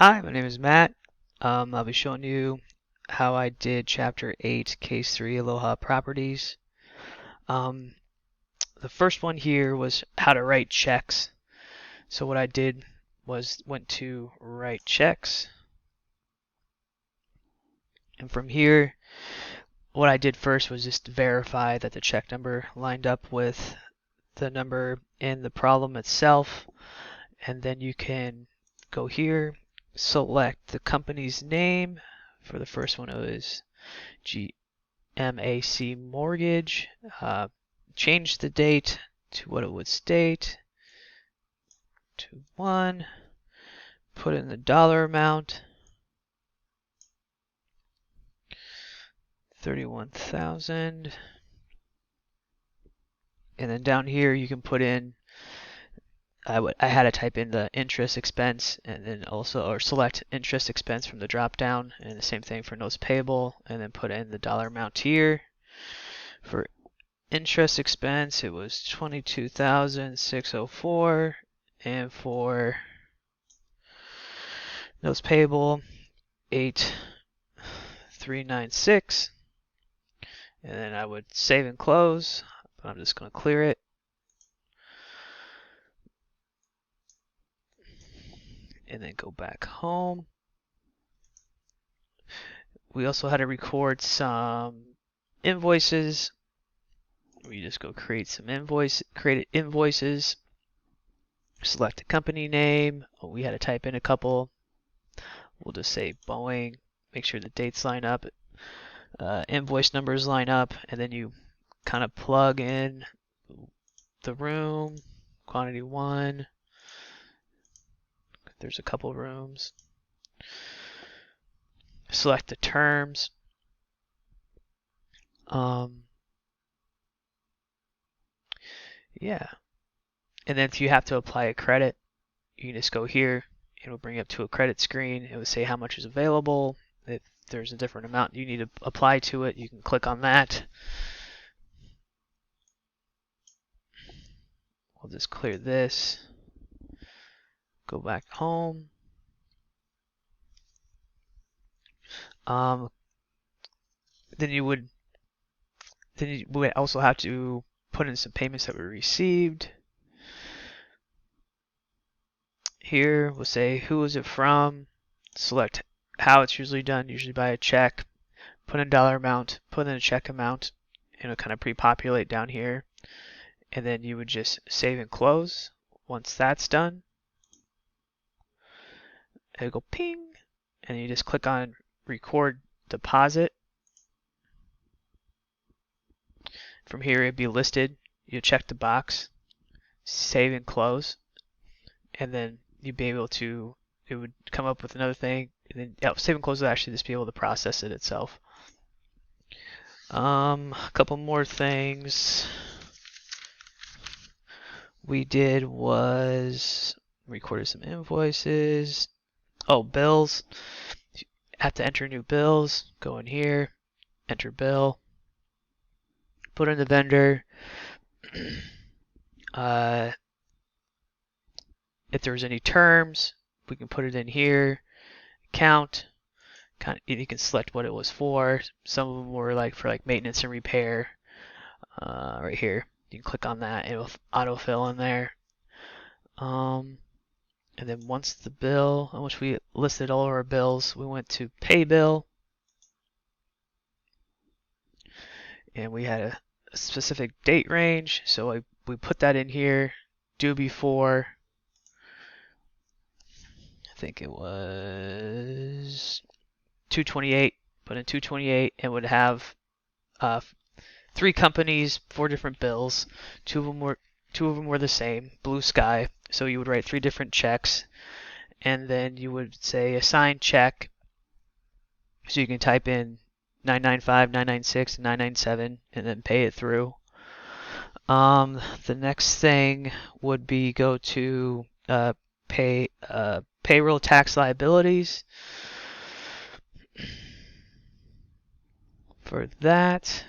Hi, my name is Matt. I'll be showing you how I did Chapter 8, Case 3, Aloha Properties. Um, the first one here was how to write checks. So what I did was went to write checks. And from here, what I did first was just verify that the check number lined up with the number in the problem itself. And then you can go here, select the company's name. For the first one, it was GMAC Mortgage. Change the date to what it would state to 1. Put in the dollar amount, 31,000. And then down here you can put in I had to type in the interest expense and then also or select interest expense from the drop down, and the same thing for notes payable, and then put in the dollar amount here. For interest expense it was 22,604, and for notes payable 8,396. And then I would save and close, but I'm just going to clear it. And then go back home. We also had to record some invoices. We just go create invoices. Select a company name. We had to type in a couple. We'll just say Boeing. Make sure the dates line up. Invoice numbers line up, and then you kind of plug in the room, quantity 1. There's a couple rooms. Select the terms. Yeah. And then if you have to apply a credit, you can just go here. It'll bring you up to a credit screen. It will say how much is available. If there's a different amount you need to apply to it, you can click on that. We'll just clear this. Go back home. Then you would also have to put in some payments that were received. Here we'll say who is it from. Select how it's usually done, usually by a check. Put in a dollar amount, put in a check amount, and it'll kind of pre-populate down here. And then you would just save and close. Once that's done, it'll go ping, and you just click on record deposit. From here it'd be listed. You check the box, save and close, and then you'd be able to, it would come up with another thing, and then save and close would actually just be able to process it itself. A couple more things we did was recorded some invoices. Oh, bills. You have to enter new bills. Go in here, enter bill, put in the vendor. If there's any terms, we can put it in here. Count. You can select what it was for. Some of them were like for maintenance and repair. Right here, you can click on that. It will autofill in there. And then once the bill, on which we listed all of our bills, we went to pay bill, and we had a specific date range. So we put that in here. Due before, I think it was 2/28. Put in 2/28, and would have 3 companies, 4 different bills. Two of them were the same, blue sky. So you would write 3 different checks, and then you would say assign check. So you can type in 995, 996, and 997, and then pay it through. The next thing would be go to payroll tax liabilities. For that,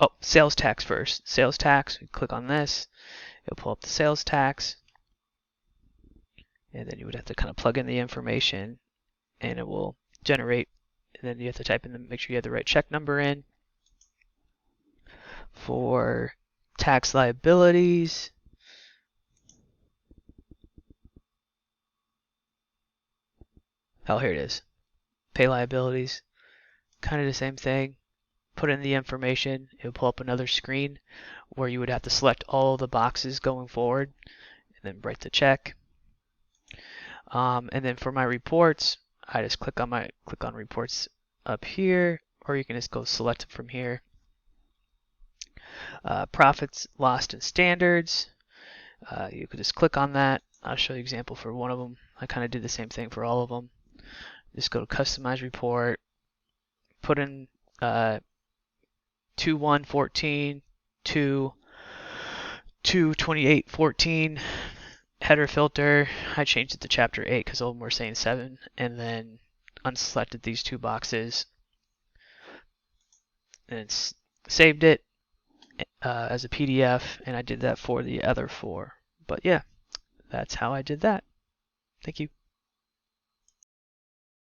Oh, sales tax first. Sales tax, we click on this. It'll pull up the sales tax. And then you would have to kind of plug in the information and it will generate. And then you have to type in make sure you have the right check number in. For tax liabilities, oh, here it is. Pay liabilities, kind of the same thing. Put in the information, it will pull up another screen where you would have to select all the boxes going forward and then write the check. And then for my reports, I just click on reports up here, or you can just go select them from here. Profits, loss, and standards. You could just click on that. I'll show you an example for one of them. I kind of did the same thing for all of them. Just go to customize report, put in 2/1/14 to 2/28/14 header filter. I changed it to chapter 8 because all of them were saying 7, and then unselected these two boxes and saved it as a PDF, and I did that for the other 4. But yeah, that's how I did that. Thank you.